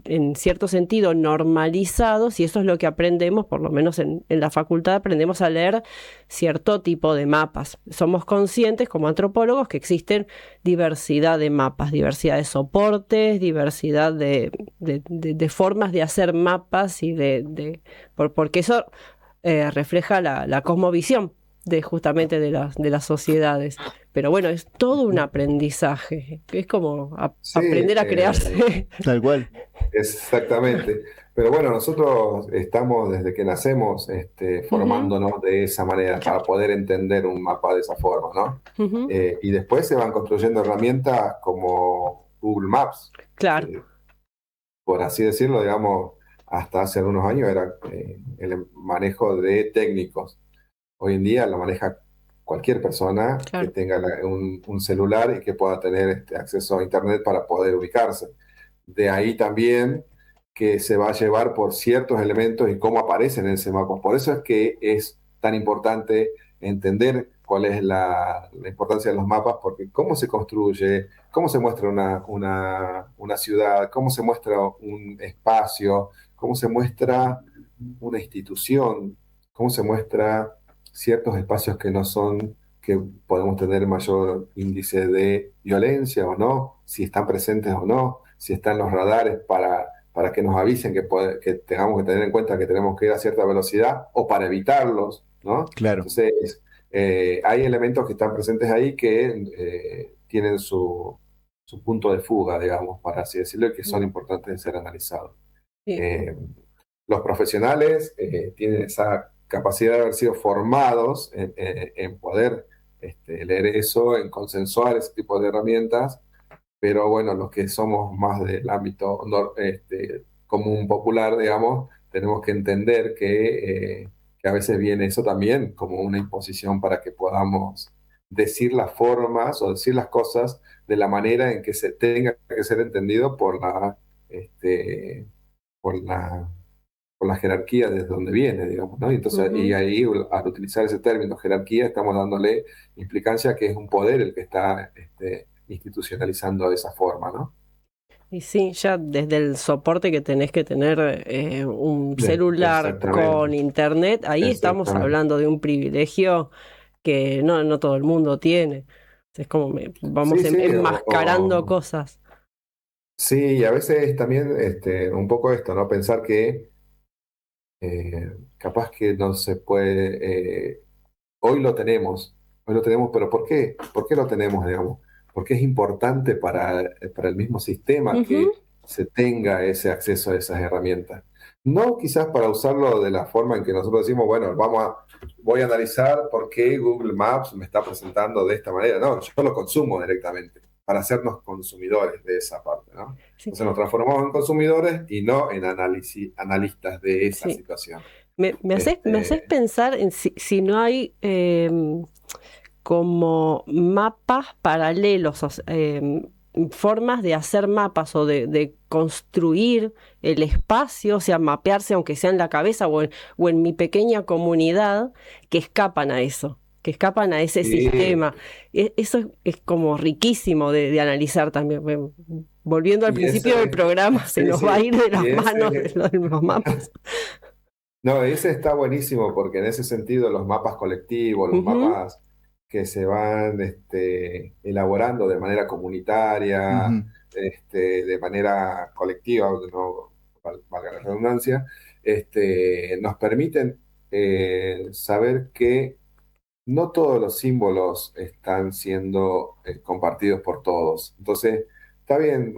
en cierto sentido normalizados y eso es lo que aprendemos, por lo menos en la facultad aprendemos a leer cierto tipo de mapas. Somos conscientes como antropólogos que existen diversidad de mapas, diversidad de soportes, diversidad de formas de hacer mapas y porque eso refleja la cosmovisión justamente de las sociedades. Pero bueno, es todo un aprendizaje. Es como Sí, aprender a crearse. Tal cual. exactamente. Pero bueno, nosotros estamos desde que nacemos formándonos de esa manera para poder entender un mapa de esa forma, ¿no? Ujú. Y después se van construyendo herramientas como Google Maps, Claro, que, por así decirlo, digamos, hasta hace unos años era el manejo de técnicos. Hoy en día lo maneja cualquier persona que claro. tenga un celular y que pueda tener acceso a Internet para poder ubicarse. De ahí también que se va a llevar por ciertos elementos y cómo aparecen en ese mapa. Por eso es que es tan importante entender cuál es la importancia de los mapas, porque cómo se construye, cómo se muestra una ciudad, cómo se muestra un espacio, cómo se muestra una institución, cómo se muestra ciertos espacios que no son, que podemos tener mayor índice de violencia o no, si están presentes o no, si están los radares para que nos avisen que tengamos que tener en cuenta que tenemos que ir a cierta velocidad o para evitarlos, ¿no? Claro. Entonces, hay elementos que están presentes ahí que tienen su punto de fuga, digamos, para así decirlo, y que son importantes de ser analizados. Sí. Los profesionales tienen esa capacidad de haber sido formados en poder leer eso, en consensuar ese tipo de herramientas, pero bueno, los que somos más del ámbito común popular, digamos, tenemos que entender que a veces viene eso también como una imposición para que podamos decir las formas o decir las cosas de la manera en que se tenga que ser entendido por la por la jerarquía desde donde viene, digamos, ¿no? Y entonces, y ahí, al utilizar ese término jerarquía, estamos dándole implicancia que es un poder el que está institucionalizando de esa forma, ¿no? Y sí, ya desde el soporte que tenés que tener un celular con Exactamente, internet, ahí estamos exactamente. hablando de un privilegio que no todo el mundo tiene. Es como vamos Sí, sí, enmascarando cosas. Sí, y a veces también un poco esto, ¿no? Pensar que capaz que no se puede, hoy lo tenemos, pero ¿por qué? ¿Por qué lo tenemos, digamos? Porque es importante para el mismo sistema Ujú. que se tenga ese acceso a esas herramientas. No quizás para usarlo de la forma en que nosotros decimos, bueno, voy a analizar por qué Google Maps me está presentando de esta manera. No, yo lo consumo directamente para hacernos consumidores de esa parte, ¿no? Sí, Entonces nos transformamos en consumidores y no en analistas de esa sí. situación. Me haces Este, pensar en si no hay como mapas paralelos, o sea, formas de hacer mapas o de construir el espacio, o sea, mapearse, aunque sea en la cabeza o en mi pequeña comunidad, que escapan a eso, que escapan a ese sí, sistema. Eso es como riquísimo de analizar también. Volviendo al y principio del programa, se sí, nos va a sí, ir de y las manos de ese, los mapas. no, ese está buenísimo porque en ese sentido los mapas colectivos, los Ujú, mapas que se van elaborando de manera comunitaria, Ujú. de manera colectiva, no valga la redundancia, nos permiten saber que no todos los símbolos están siendo compartidos por todos. Entonces, está bien,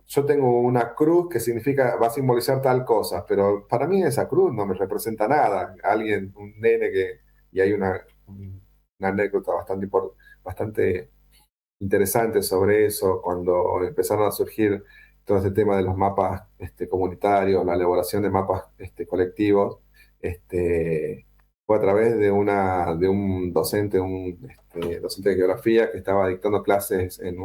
yo tengo una cruz que significa, va a simbolizar tal cosa, pero para mí esa cruz no me representa nada. Alguien, un nene y hay una anécdota bastante interesante sobre eso, cuando empezaron a surgir todo este tema de los mapas comunitarios, la elaboración de mapas colectivos, fue a través de un docente, docente de geografía que estaba dictando clases en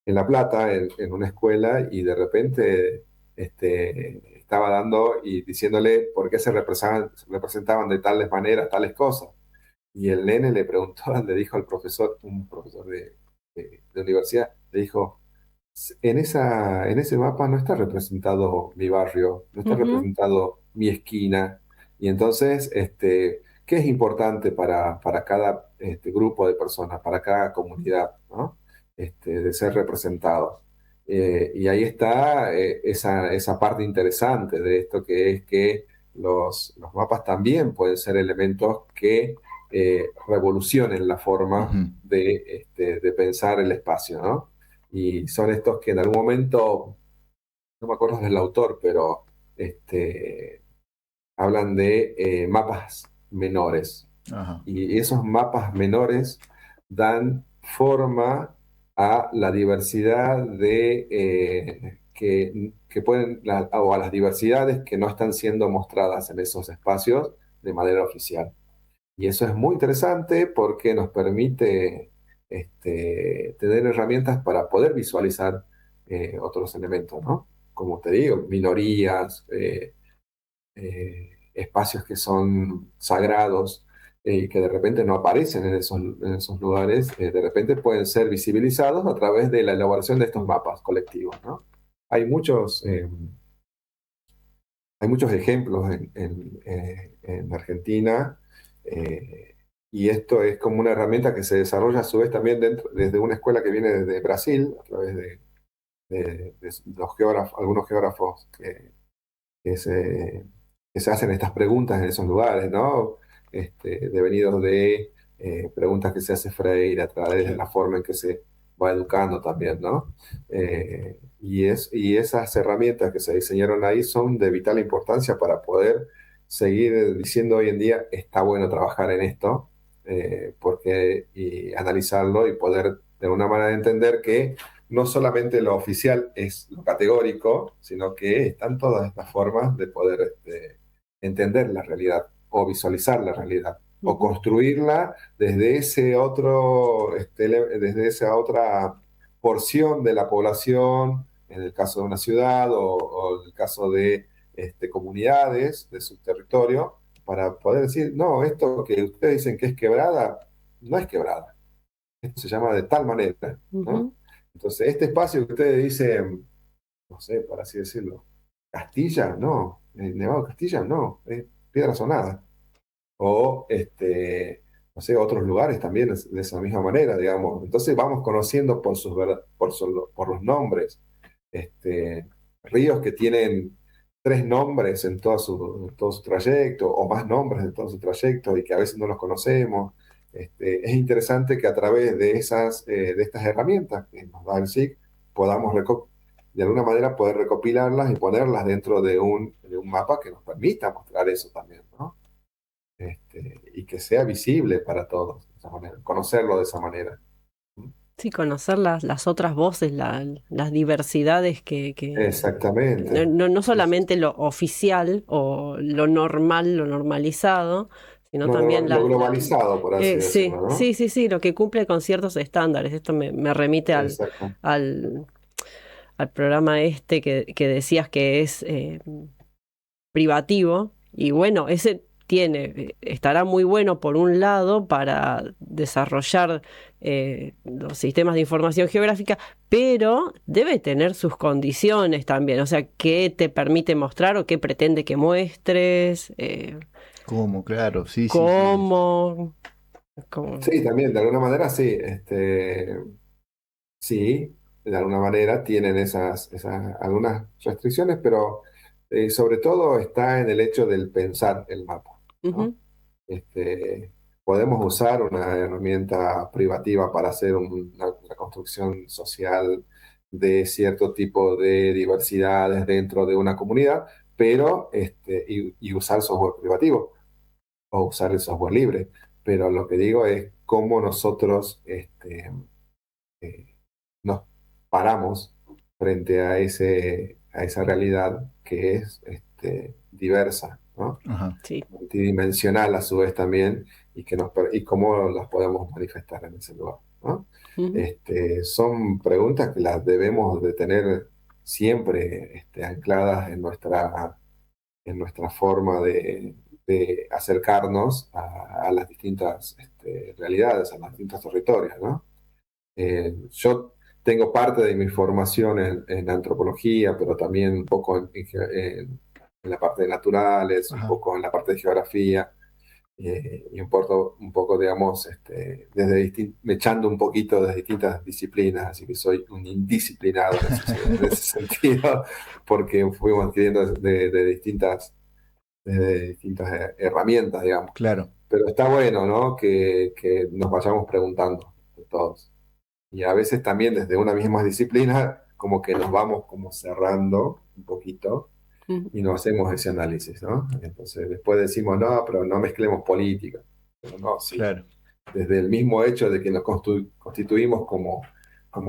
La Plata, en una escuela, y de repente estaba dando y diciéndole por qué se representaban de tales maneras, tales cosas. Y el nene le preguntó, le dijo al profesor, un profesor de universidad, le dijo, en ese mapa no está representado mi barrio, no está ujú, representado mi esquina. Y entonces, ¿qué es importante para cada grupo de personas, para cada comunidad, ¿no? De ser representados? Y ahí está esa parte interesante de esto, que es que los mapas también pueden ser elementos que revolucionen la forma Ujú. de pensar el espacio, ¿no? Y son estos que en algún momento, no me acuerdo del autor, pero hablan de mapas menores. Ajá. Y esos mapas menores dan forma a la diversidad que pueden, o a las diversidades que no están siendo mostradas en esos espacios de manera oficial. Y eso es muy interesante porque nos permite tener herramientas para poder visualizar otros elementos, ¿no? Como te digo, minorías, espacios que son sagrados y que de repente no aparecen en esos lugares, de repente pueden ser visibilizados a través de la elaboración de estos mapas colectivos, ¿no? Hay muchos, eh, hay muchos ejemplos en Argentina, eh, y esto es como una herramienta que se desarrolla a su vez también desde una escuela que viene desde Brasil, a través de los geógrafos, algunos geógrafos que se hacen estas preguntas en esos lugares, ¿no? Devenidos de preguntas que se hace Freire a través de la Claro. forma en que se va educando también, ¿no? Y esas herramientas que se diseñaron ahí son de vital importancia para poder seguir diciendo hoy en día, está bueno trabajar en esto, y analizarlo y poder de alguna manera entender que no solamente lo oficial es lo categórico, sino que están todas estas formas de poder entender la realidad o visualizar la realidad o ujú. construirla desde desde esa otra porción de la población, en el caso de una ciudad o en el caso de comunidades de su territorio, para poder decir, no, esto que ustedes dicen que es quebrada, no es quebrada, esto se llama de tal manera, ¿no? Ujú, Entonces, este espacio que ustedes dicen, no sé, por así decirlo, Castilla, no, Nevado de Castilla, no, es Piedra Sonada. O, no sé, otros lugares también de esa misma manera, digamos. Entonces vamos conociendo por los nombres. ríos que tienen 3 nombres en todo su trayecto, o más nombres en todo su trayecto, y que a veces no los conocemos. Es interesante que a través de estas herramientas que nos da el SIC podamos de alguna manera poder recopilarlas y ponerlas dentro de un mapa que nos permita mostrar eso también, ¿no? Y que sea visible para todos, de esa manera, conocerlo de esa manera. Sí, conocer las otras voces, las diversidades Exactamente. no solamente lo oficial o lo normal, lo normalizado, sino No, también lo globalizado, por así sí, decirlo, ¿no? sí, sí, sí, lo que cumple con ciertos estándares. Esto me remite Exacto. al, al programa este que decías que es privativo, y bueno, ese estará muy bueno por un lado para desarrollar los sistemas de información geográfica, pero debe tener sus condiciones también, o sea, qué te permite mostrar o qué pretende que muestres, ¿Cómo? Claro, sí, sí, sí. cómo, Sí, también, de alguna manera sí. Sí, de alguna manera tienen algunas restricciones, pero sobre todo está en el hecho del pensar el mapa, ¿no? Ujú, Podemos usar una herramienta privativa para hacer una construcción social de cierto tipo de diversidades dentro de una comunidad, pero y usar software privativo o usar el software libre. Pero lo que digo es cómo nosotros nos paramos frente a esa realidad que es diversa, ¿no? Ajá. sí. Multidimensional a su vez también, y cómo las podemos manifestar en ese lugar, ¿no? Ujú, Son preguntas que las debemos de tener siempre ancladas en nuestra forma de acercarnos a las distintas realidades, a los distintos territorios, ¿no? Yo tengo parte de mi formación en antropología, pero también un poco en la parte de naturales, un Ajá. poco en la parte de geografía, y un poco, digamos, me echando un poquito de distintas disciplinas, así que soy un indisciplinado en ese sentido, porque fuimos adquiriendo de distintas herramientas, digamos. Claro. Pero está bueno, ¿no? Que nos vayamos preguntando de todos. Y a veces también desde una misma disciplina, como que nos vamos como cerrando un poquito ujú, y no hacemos ese análisis, ¿no? Entonces después decimos, no, pero no mezclemos política. Pero no, sí. Claro. Desde el mismo hecho de que nos constituimos como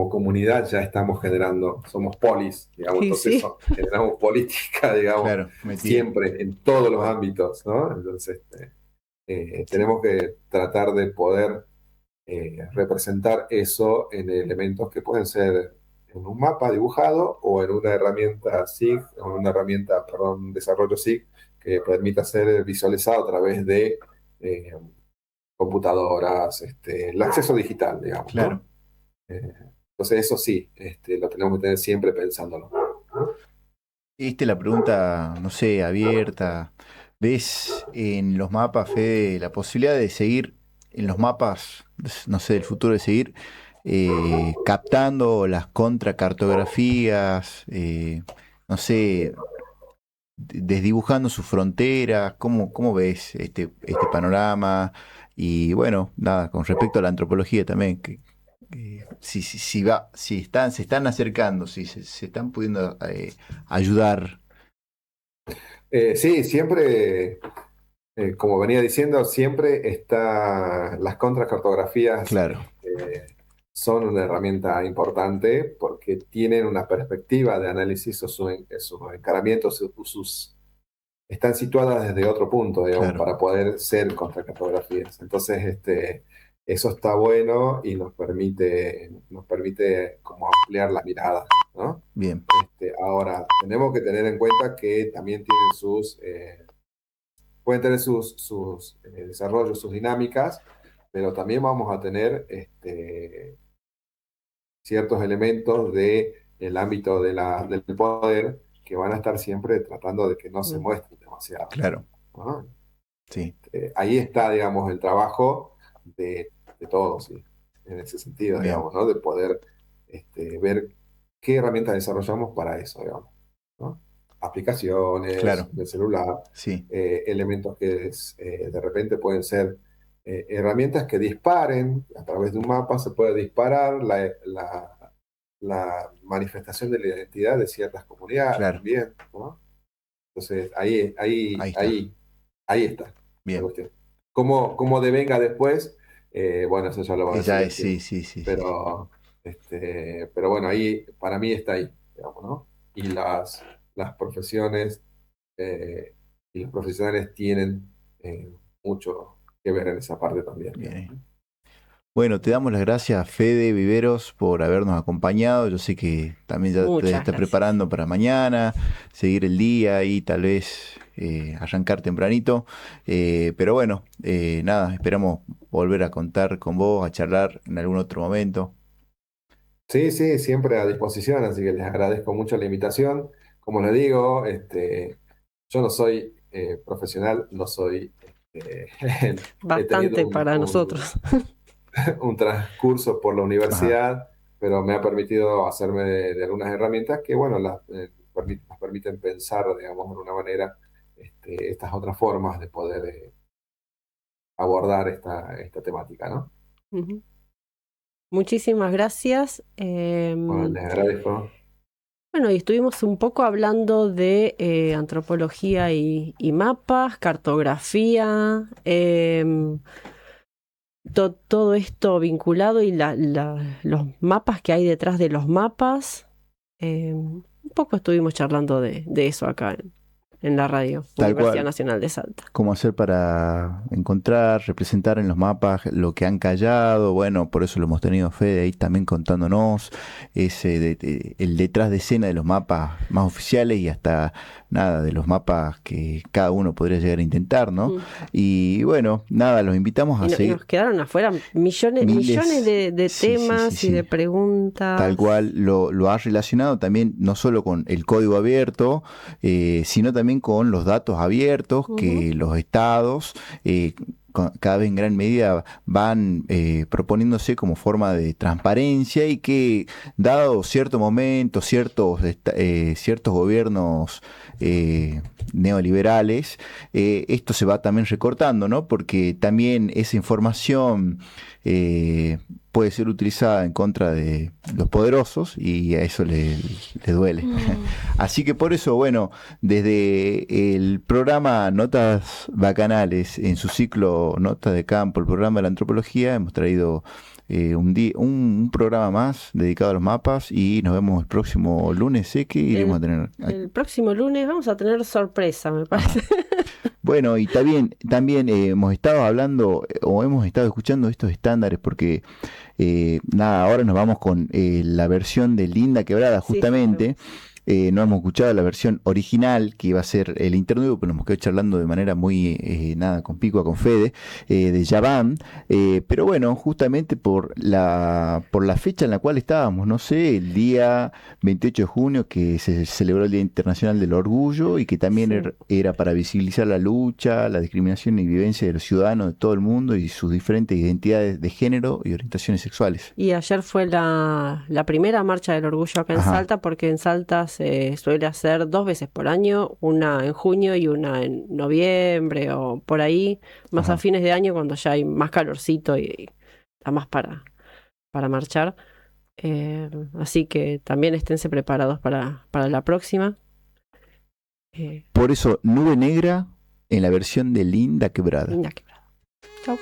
comunidad, ya estamos generando, somos polis, digamos, sí, entonces sí. generamos política, digamos, Claro. Metida. siempre, en todos los ámbitos, ¿no? Entonces, tenemos que tratar de poder representar eso en elementos que pueden ser en un mapa dibujado o en una herramienta SIG, o en una herramienta, perdón, desarrollo SIG, que permita ser visualizado a través de eh, computadoras, el acceso digital, digamos, Claro. ¿no? Eh, entonces eso sí, lo tenemos que tener siempre pensándolo. La pregunta, no sé, abierta. ¿Ves en los mapas, Fede, la posibilidad de seguir en los mapas, no sé, del futuro, de seguir captando las contracartografías, no sé, desdibujando sus fronteras? ¿Cómo ves este panorama? Y bueno, nada, con respecto a la antropología también, si se están acercando, si se están pudiendo ayudar. Sí, siempre, como venía diciendo, siempre las contracartografías Claro, son una herramienta importante porque tienen una perspectiva de análisis o sus encaramientos, están situadas desde otro punto, digamos, claro, para poder ser contracartografías. Entonces, eso está bueno y nos permite como ampliar la mirada, ¿no? bien, Ahora, tenemos que tener en cuenta que también pueden tener sus desarrollos, sus dinámicas, pero también vamos a tener ciertos elementos del ámbito del poder que van a estar siempre tratando de que no se mm, muestren demasiado, claro, ¿no? sí, Ahí está, digamos, el trabajo de todos, ¿sí? En ese sentido, bien, digamos, ¿no? De poder ver ¿qué herramientas desarrollamos para eso, digamos? ¿No? Aplicaciones Claro, del celular, sí, elementos que de repente pueden ser herramientas que disparen, a través de un mapa se puede disparar la manifestación de la identidad de ciertas comunidades claro. también, ¿no? Entonces, Ahí está. ahí está la Bien. cuestión. ¿Cómo devenga después? Bueno, eso ya lo va a decir Ya el es, sí, tiempo. sí, sí, sí. Pero, pero bueno, ahí, para mí está ahí, digamos, ¿no? Y las profesiones y los profesionales tienen mucho que ver en esa parte también, digamos, Bien. ¿no? Bueno, te damos las gracias, Fede Viveros, por habernos acompañado. Yo sé que también ya te Muchas estás gracias. preparando para mañana, seguir el día y tal vez arrancar tempranito. Pero bueno, nada, esperamos volver a contar con vos, a charlar en algún otro momento. Sí, sí, siempre a disposición, así que les agradezco mucho la invitación. Como les digo, yo no soy profesional, no soy, he tenido Bastante para nosotros. un transcurso por la Ajá, universidad, pero me ha permitido hacerme de algunas herramientas que, bueno, nos permiten pensar, digamos, de una manera, estas otras formas de poder abordar esta temática, ¿no? Ujú. Muchísimas gracias. Bueno, les agradezco. Bueno, y estuvimos un poco hablando de antropología y mapas, cartografía, todo esto vinculado y los mapas que hay detrás de los mapas. Un poco estuvimos charlando de eso acá en la radio, tal Universidad cual. Nacional de Salta. Cómo hacer para encontrar, representar en los mapas lo que han callado. Bueno, por eso lo hemos tenido a Fede ahí también contándonos el detrás de escena de los mapas más oficiales y hasta nada de los mapas que cada uno podría llegar a intentar, ¿no? Mm. Y bueno, nada, los invitamos a Y seguir nos quedaron afuera millones miles, de sí, sí, sí, temas y de sí. Tal preguntas. cual lo ha relacionado también no solo con el código abierto, sino también con los datos abiertos Ujú. que los estados cada vez en gran medida van proponiéndose como forma de transparencia y que dado cierto momento, ciertos gobiernos neoliberales, esto se va también recortando, ¿no? Porque también esa información puede ser utilizada en contra de los poderosos y a eso le duele. Mm. Así que por eso, bueno, desde el programa Notas Bacanales, en su ciclo Notas de Campo, el programa de la antropología, hemos traído un programa más dedicado a los mapas y nos vemos el próximo lunes. Sé que iremos a El, tener... el próximo lunes vamos a tener sorpresa, me parece. Ajá. Bueno, y también hemos estado hablando o hemos estado escuchando estos estándares porque nada, ahora nos vamos con la versión de Linda Quebrada, Sí, sí, justamente. No hemos escuchado la versión original, que iba a ser el interludio, pero nos hemos quedado charlando de manera muy, nada, compicua con Fede, de Yaván. Pero bueno, justamente por la fecha en la cual estábamos, no sé, el día 28 de junio, que se celebró el Día Internacional del Orgullo y que también sí. era para visibilizar la lucha, la discriminación y vivencia de los ciudadanos de todo el mundo y sus diferentes identidades de género y orientaciones sexuales. Y ayer fue la primera marcha del orgullo acá en Ajá, Salta, porque en Salta se suele hacer 2 veces por año, una en junio y una en noviembre o por ahí, más a ajá. fines de año cuando ya hay más calorcito y está más para marchar. Así que también esténse preparados para la próxima. Eh, Por eso, Nube Negra en la versión de Linda Quebrada. Linda quebrada. Chau.